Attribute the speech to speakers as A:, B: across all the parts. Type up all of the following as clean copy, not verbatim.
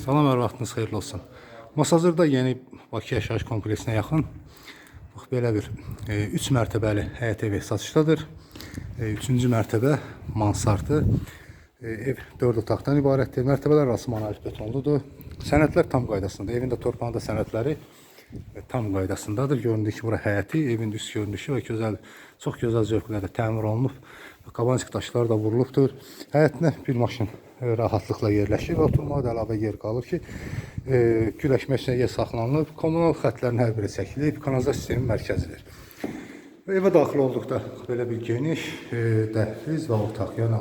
A: Salam, hər vaxtınız xeyirli olsun. Masazırda yeni Bakı yaşayış kompleksinə yaxın bax belə bir 3 mərtəbəli həyət evi satışdadır. 3-cü mərtəbə mansardı. Ev 4 otaqdan ibarətdir. Mərtəbələr arası monolit betonludur. Sənədlər tam qaydasındadır. Evin də torpağında sənədləri tam qaydasındadır. Göründüyü ki, bura həyəti, evin üst görünüşü və gözəl, çox gözəl zövqlərlə təmir olunub. Qabancıq daşlar da vurulubdur. Həyətinə bir maşın rahatlıqla yerləşir və oturmağa da əlavə yer qalır ki, güləşmək üçün yer saxlanılıb. Kommunal xətlərin hər biri çəkilib, kanalizasiya sistemi mərkəzidir. Evə daxil olduqda belə bir geniş dəhliz və otaq, yəni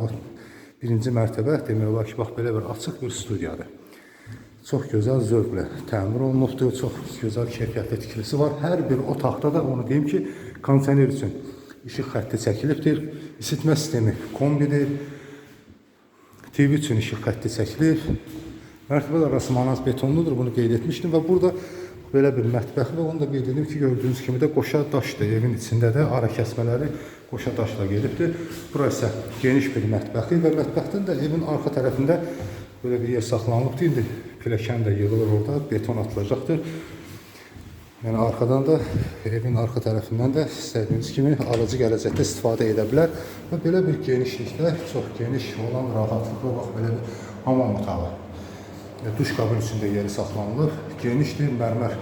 A: birinci mərtəbə demək olar ki, bax belə bir açıq bir studiyadır. Çox gözəl zövqlə təmir olunubdur, çox gözəl keyfiyyətli tikilisi var. Hər bir otaqda da onu deyim ki, kondisioner üçün işıq xətti çəkilibdir, isitmə sistemi kombidir, TV üçün işıq xətti çəkilib. Mərtəbələr arası monolit betonludur, bunu qeyd etmişdim və burada belə bir mətbəx və onu da qeyd edim ki, gördüyünüz kimi də qoşa daşdır. Evin içində də ara kəsmələri qoşa daşla gedibdir. Burası geniş bir mətbəxi və mətbəxdən də evin arxa tərəfində böyle bir yer saxlanılıbdır. İndi pilləkən də yığılır orada, beton atılacaqdır. Yəni arxadan da evin arxa tərəfindən də istədiyiniz kimi alıcı gələcəkdə istifadə edə bilər və belə bir genişlikdə çox geniş olan rahatlıqla bax belə bir hamam otağı. Duş qabın içində yeri saxlanılır. Genişdir, mərmər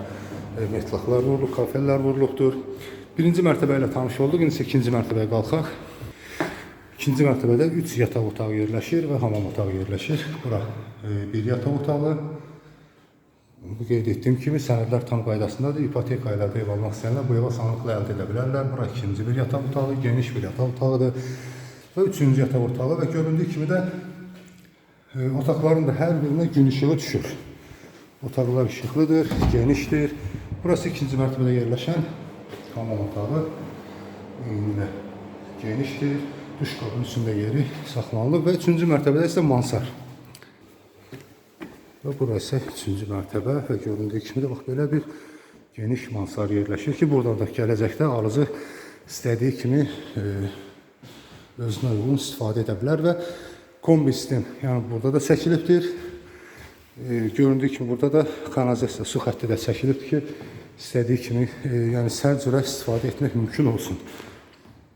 A: metlaqlar vurulub, kafellər vurulubdur. Birinci mərtəbə ilə tanış olduq, indi isə ikinci mərtəbəyə qalxaq. İkinci mərtəbədə 3 yataq otağı yerləşir və hamam otağı yerləşir. Bura bir yataq otağı. Bu qeyd etdiyim kimi sənədlər tam qaydasındadır. İpoteka ilə ev almaq istəyənlər bu evə asanlıqla əldə edə bilərlər. Bura ikinci bir yataq otağı, geniş bir yataq otağıdır. Və üçüncü yataq otağı və göründüyü kimi də otaqların da hər birinə gün işığı düşür. Otaqlar işıqlıdır, genişdir. Burası ikinci mərtəbədə yerləşən hamam otağı. Yine genişdir. Duş qabının üstündə yeri saxlanılıb və üçüncü mərtəbədə isə mansar. Və burası üçüncü mərtəbə və göründüyü kimi də bax belə bir geniş mansar yerləşir ki, buradan da gələcəkdə alıcı istədiyi kimi özünə uyğun istifadə edə bilər və kombi sistem, yəni burada da çəkilibdir. Göründüyü kimi burada da kanalizasiya su xətti də çəkilibdir ki, istədiyi kimi yəni sərcürə istifadə etmək mümkün olsun.